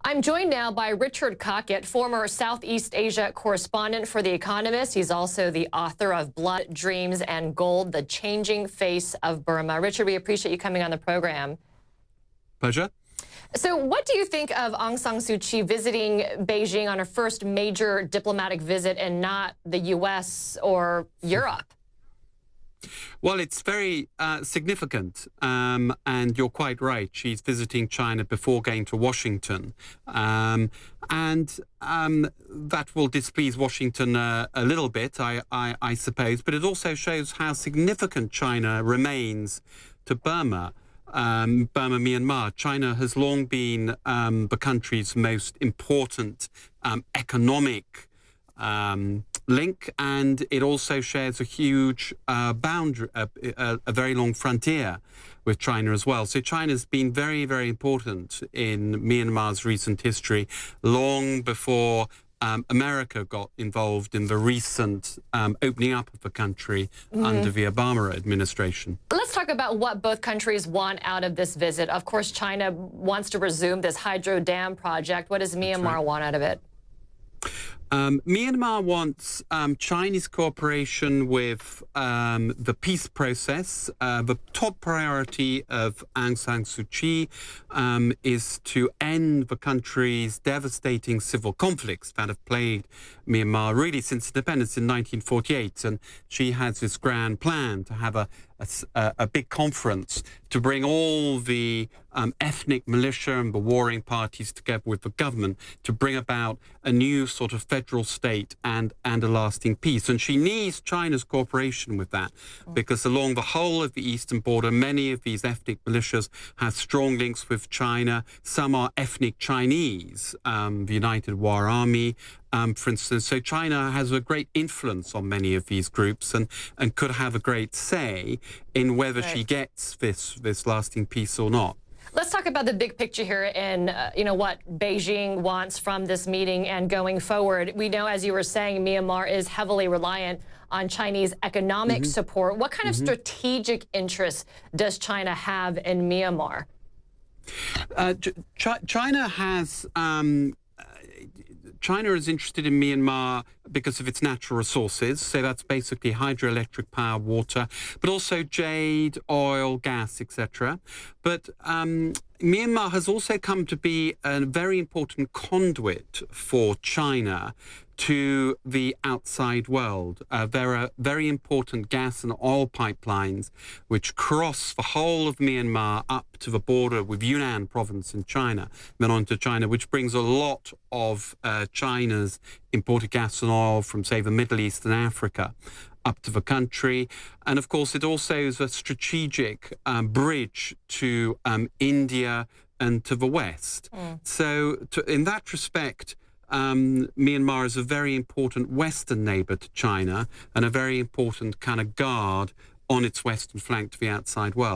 I'm joined now by Richard Cockett, former Southeast Asia correspondent for The Economist. He's also the author of Blood, Dreams, and Gold, The Changing Face of Burma. Richard, we appreciate you coming on the program. Pleasure. So what do you think of Aung San Suu Kyi visiting Beijing on her first major diplomatic visit and not the U.S. or Europe? Well, it's very significant, and you're quite right. She's visiting China before going to Washington, and that will displease Washington a little bit, I suppose. But it also shows how significant China remains to Burma. Myanmar. China has long been the country's most important economic link, and it also shares a huge boundary, a very long frontier with China as well. So China's been very, very important in Myanmar's recent history, long before America got involved in the recent opening up of the country under the Obama administration. Let's talk about what both countries want out of this visit. Of course, China wants to resume this hydro dam project. What does Myanmar want out of it? Myanmar wants Chinese cooperation with the peace process. The top priority of Aung San Suu Kyi is to end the country's devastating civil conflicts that have plagued Myanmar really since independence in 1948. And she has this grand plan to have a big conference to bring all the ethnic militia and the warring parties together with the government to bring about a new sort of federal state and a lasting peace. And she needs China's cooperation with that, because along the whole of the eastern border, many of these ethnic militias have strong links with China. Some are ethnic Chinese, the United War Army, for instance. So China has a great influence on many of these groups and could have a great say in whether she gets this lasting peace or not. Let's talk about the big picture here and what Beijing wants from this meeting and going forward. We know, as you were saying, Myanmar is heavily reliant on Chinese economic support. What kind of strategic interests does China have in Myanmar? China is interested in Myanmar because of its natural resources. So that's basically hydroelectric power, water, but also jade, oil, gas, etc. But Myanmar has also come to be a very important conduit for China to the outside world. There are very important gas and oil pipelines which cross the whole of Myanmar up to the border with Yunnan province in China, then on to China, which brings a lot of China's imported gas and oil from, say, the Middle East and Africa up to the country. And of course, it also is a strategic bridge to India and to the West. So in that respect, Myanmar is a very important Western neighbor to China and a very important kind of guard on its western flank to the outside world.